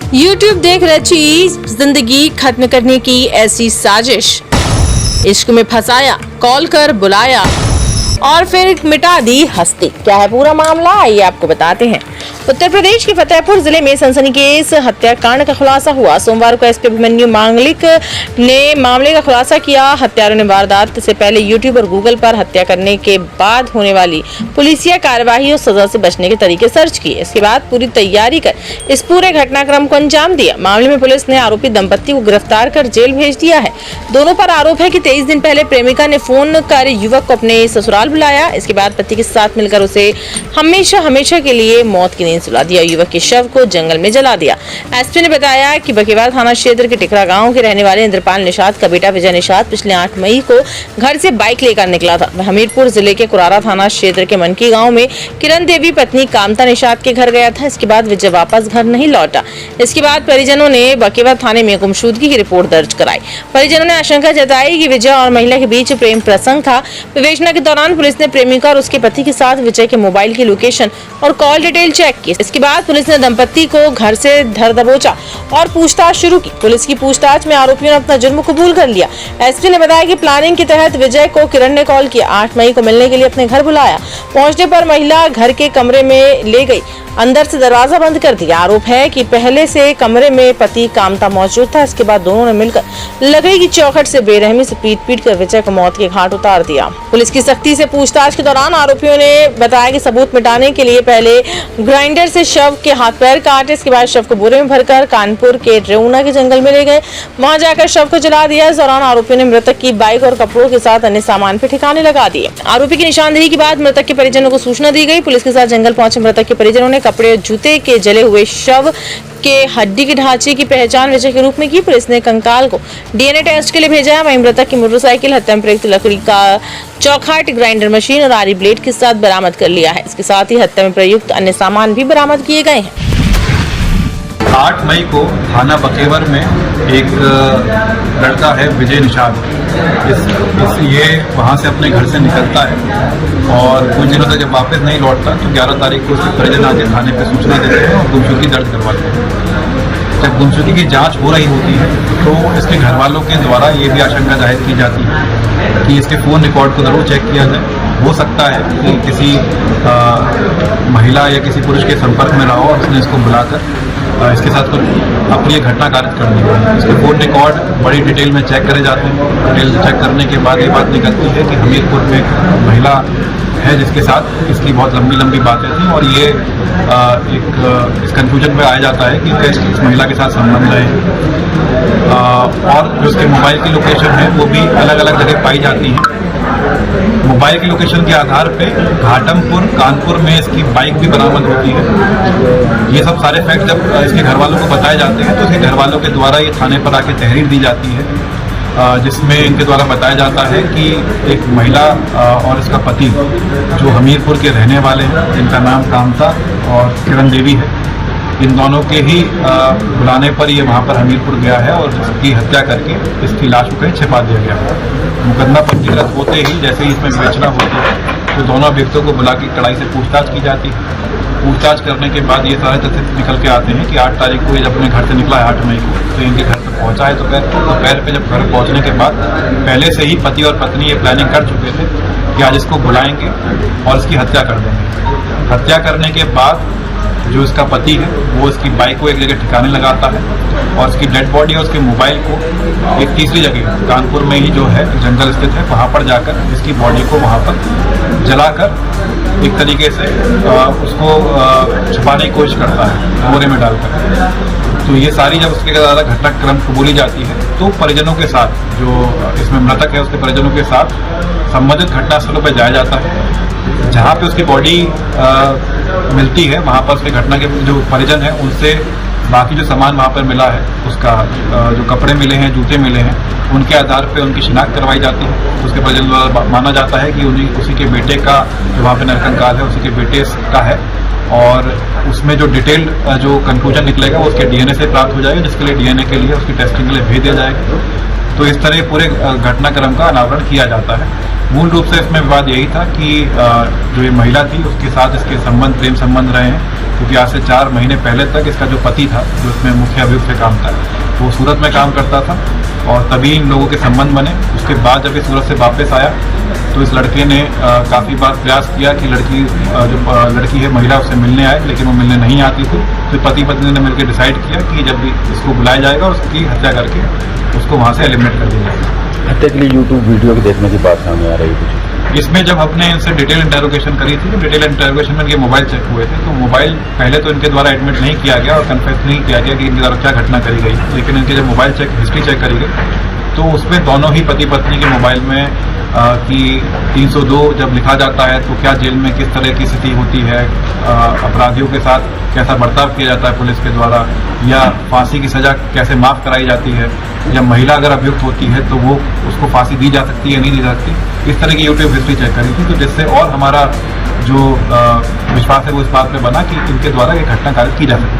YouTube देख रची जिंदगी खत्म करने की ऐसी साजिश, इश्क में फंसाया, कॉल कर बुलाया और फिर मिटा दी हस्ती। क्या है पूरा मामला, आइए आपको बताते हैं। उत्तर प्रदेश के फतेहपुर जिले में सनसनीखेज हत्याकांड का खुलासा हुआ। सोमवार को एसपी अभिमन्यु मांगलिक ने मामले का खुलासा किया। हत्यारों ने वारदात से पहले यूट्यूब और गूगल पर हत्या करने के बाद होने वाली पुलिसिया कार्यवाही और सजा से बचने के तरीके सर्च किए। इसके बाद पूरी तैयारी कर इस पूरे घटनाक्रम को अंजाम दिया। मामले में पुलिस ने आरोपी दंपत्ति को गिरफ्तार कर जेल भेज दिया है। दोनों पर आरोप है कि 23 दिन पहले प्रेमिका ने फोन कर युवक को अपने ससुराल बुलाया। इसके बाद पति के साथ मिलकर उसे हमेशा के लिए मौत की नींद सुला दिया। युवक के शव को जंगल में जला दिया। एसपी ने बताया कि बकेवाल थाना क्षेत्र के टिकरा गांव के रहने वाले इंद्रपाल निषाद का बेटा विजय निषाद पिछले 8 मई को घर से बाइक लेकर निकला था। वह हमीरपुर जिले के कुरारा थाना क्षेत्र के मनकी गांव में किरण देवी पत्नी कामता निषाद के घर गया था। इसके बाद विजय वापस घर नहीं लौटा। इसके बाद परिजनों ने बकेवाल थाने में गुमशुदगी की रिपोर्ट दर्ज कराई। परिजनों ने आशंका जताई कि विजय और महिला के बीच प्रेम प्रसंग था। विवेचना के दौरान पुलिस ने प्रेमिका और उसके पति के साथ विजय के मोबाइल की लोकेशन और कॉल डिटेल चेक की। इसके बाद पुलिस ने दंपत्ति को घर से धर दबोचा और पूछताछ शुरू की। पुलिस की पूछताछ में आरोपियों ने अपना जुर्म कबूल कर लिया। एसपी ने बताया कि प्लानिंग के तहत विजय को किरण ने कॉल किया, 8 मई को मिलने के लिए अपने घर बुलाया। पहुंचने पर महिला घर के कमरे में ले गई, अंदर से दरवाजा बंद कर दिया। आरोप है कि पहले से कमरे में पति कामता मौजूद था। इसके बाद दोनों ने मिलकर लकड़ी की चौखट से बेरहमी से पीट कर विजय को मौत के घाट उतार दिया। पुलिस की सख्ती से पूछताछ के दौरान आरोपियों ने बताया कि सबूत मिटाने के लिए पहले ग्राइंडर से शव के हाथ पैर काटे। इसके बाद शव को बोरे में भरकर कानपुर के रेउना के जंगल में ले गए। वहां जाकर शव को जला दिया। इस दौरान आरोपियों ने मृतक की बाइक और कपड़ों के साथ अन्य सामान पे ठिकाने लगा दिए। आरोपी की निशानदेही के बाद मृतक के परिजनों को सूचना दी गई। पुलिस के साथ जंगल पहुंचे मृतक के परिजनों ने कपड़े और जूते के जले हुए शव के हड्डी के ढांचे की पहचान विजय के रूप में की। पुलिस ने कंकाल को डीएनए टेस्ट के लिए भेजा। वहीं मृतक की मोटरसाइकिल, हत्या में प्रयुक्त लकड़ी का चौखाट, ग्राइंडर मशीन और आरी ब्लेड के साथ बरामद कर लिया है। इसके साथ ही हत्या में प्रयुक्त अन्य सामान भी बरामद किए गए हैं। 8 मई को थाना बकेवर में एक लड़का है विजय निषाद, ये वहाँ से अपने घर से निकलता है और कुछ दिनों तक जब वापस नहीं लौटता तो 11 तारीख को उसके परिजन आके थाने पे सूचना देते हैं और गुमशुदगी दर्ज करवाते हैं। जब गुमशुदगी की जांच हो रही होती है तो इसके घर वालों के द्वारा ये भी आशंका जाहिर की जाती है कि इसके फ़ोन रिकॉर्ड को ज़रूर चेक किया जाए। हो सकता है कि किसी महिला या किसी पुरुष के संपर्क में रहा हो और उसने इसको बुलाकर इसके साथ कुछ अप्रिय घटना कारित करनी है। इसके फ़ोन रिकॉर्ड बड़ी डिटेल में चेक करे जाते हैं। डिटेल चेक करने के बाद ये बात निकलती है कि हमीरपुर में एक महिला है जिसके साथ इसकी बहुत लंबी बातें थी और ये इस कंफ्यूजन पे आ जाता है कि इस महिला के साथ संबंध है। और जो उसके मोबाइल की लोकेशन है वो भी अलग अलग जगह पाई जाती है। मोबाइल की लोकेशन के आधार पे घाटमपुर, कानपुर में इसकी बाइक भी बरामद होती है। ये सब सारे फैक्ट जब इसके घर वालों को बताए जाते हैं तो इसके घर वालों के द्वारा ये थाने पर आके तहरीर दी जाती है, जिसमें इनके द्वारा बताया जाता है कि एक महिला और इसका पति जो हमीरपुर के रहने वाले हैं, जिनका नाम कामता और किरण देवी है, इन दोनों के ही बुलाने पर ये वहाँ पर हमीरपुर गया है और इसकी हत्या करके इसकी लाश को कहीं छिपा दिया गया। मुकदमा पंजीकृत होते ही जैसे ही इसमें विवेचना होती है तो दोनों अभियुक्तों को बुला के कड़ाई से पूछताछ की जाती है। पूछताछ करने के बाद ये सारे तथ्य निकल के आते हैं कि 8 तारीख को ये जब अपने घर से निकला है 8 मई को, तो इनके घर पर पहुँचा है। तो दोपहर पे जब घर पहुँचने के बाद पहले से ही पति और पत्नी ये प्लानिंग कर चुके थे कि आज इसको बुलाएंगे और इसकी हत्या कर देंगे। हत्या करने के बाद जो इसका पति है वो इसकी बाइक को एक जगह ठिकाने लगाता है और इसकी डेड बॉडी और उसके मोबाइल को एक तीसरी जगह कानपुर में ही जो है जंगल स्थित है वहाँ पर जाकर इसकी बॉडी को वहाँ पर जलाकर एक तरीके से उसको छुपाने की कोशिश करता है बोरे में डालकर। तो ये सारी जब उसके ज़्यादा घटनाक्रम कबूली जाती है तो परिजनों के साथ, जो इसमें मृतक है उसके परिजनों के साथ संबंधित घटनास्थलों पर जाया जाता है। जहाँ पे उसकी बॉडी मिलती है वहाँ पर उसके घटना के जो परिजन है उनसे बाकी जो सामान वहाँ पर मिला है, उसका जो कपड़े मिले हैं, जूते मिले हैं, उनके आधार पे उनकी शिनाख्त करवाई जाती है। उसके परिजन द्वारा माना जाता है कि उसी के बेटे का जो वहाँ पे नरकंकाल है उसी के बेटे का है और उसमें जो डिटेल्ड जो कंक्लूजन निकलेगा वो उसके डीएनए से प्राप्त हो जाएगा, जिसके लिए डीएनए के लिए उसकी टेस्टिंग के लिए भेज दिया जाएगा। तो इस तरह पूरे घटनाक्रम का अनावरण किया जाता है। मूल रूप से इसमें विवाद यही था कि जो ये महिला थी उसके साथ इसके प्रेम संबंध रहे हैं क्योंकि आज से 4 महीने पहले तक इसका जो पति था, जो इसमें मुख्य अभियुक्त से काम था, वो सूरत में काम करता था और तभी इन लोगों के संबंध बने। उसके बाद जब ये सूरत से वापस आया तो इस लड़के ने काफ़ी बार प्रयास किया कि लड़की है महिला उससे मिलने आए, लेकिन वो मिलने नहीं आती थी। तो पति पत्नी ने मिलकर डिसाइड किया कि जब भी इसको बुलाया जाएगा उसकी हत्या करके उसको वहाँ से एलिमिनेट कर दिया जाएगा। हत्या के लिए यूट्यूब वीडियो के देखने की बात सामने आ रही है कुछ। इसमें जब हमने इनसे डिटेल इंटरोगेशन करी थी, तो डिटेल इंटरोगेशन में इनके मोबाइल चेक हुए थे, तो मोबाइल पहले तो इनके द्वारा एडमिट नहीं किया गया और कन्फेस नहीं किया गया कि इनके द्वारा क्या घटना करी गई, लेकिन इनके जब मोबाइल चेक हिस्ट्री चेक करी गई तो उसमें दोनों ही पति पत्नी के मोबाइल में कि 302 जब लिखा जाता है तो क्या जेल में किस तरह की स्थिति होती है, अपराधियों के साथ कैसा बर्ताव किया जाता है पुलिस के द्वारा, या फांसी की सजा कैसे माफ कराई जाती है, या महिला अगर अभियुक्त होती है तो वो उसको फांसी दी जा सकती है नहीं दी जा सकती, इस तरह की यूट्यूब हिस्ट्री चेक करी थी। तो जिससे और हमारा जो विश्वास है वो इस बात पे बना कि इनके द्वारा ये घटना कार्य की जा सकती है।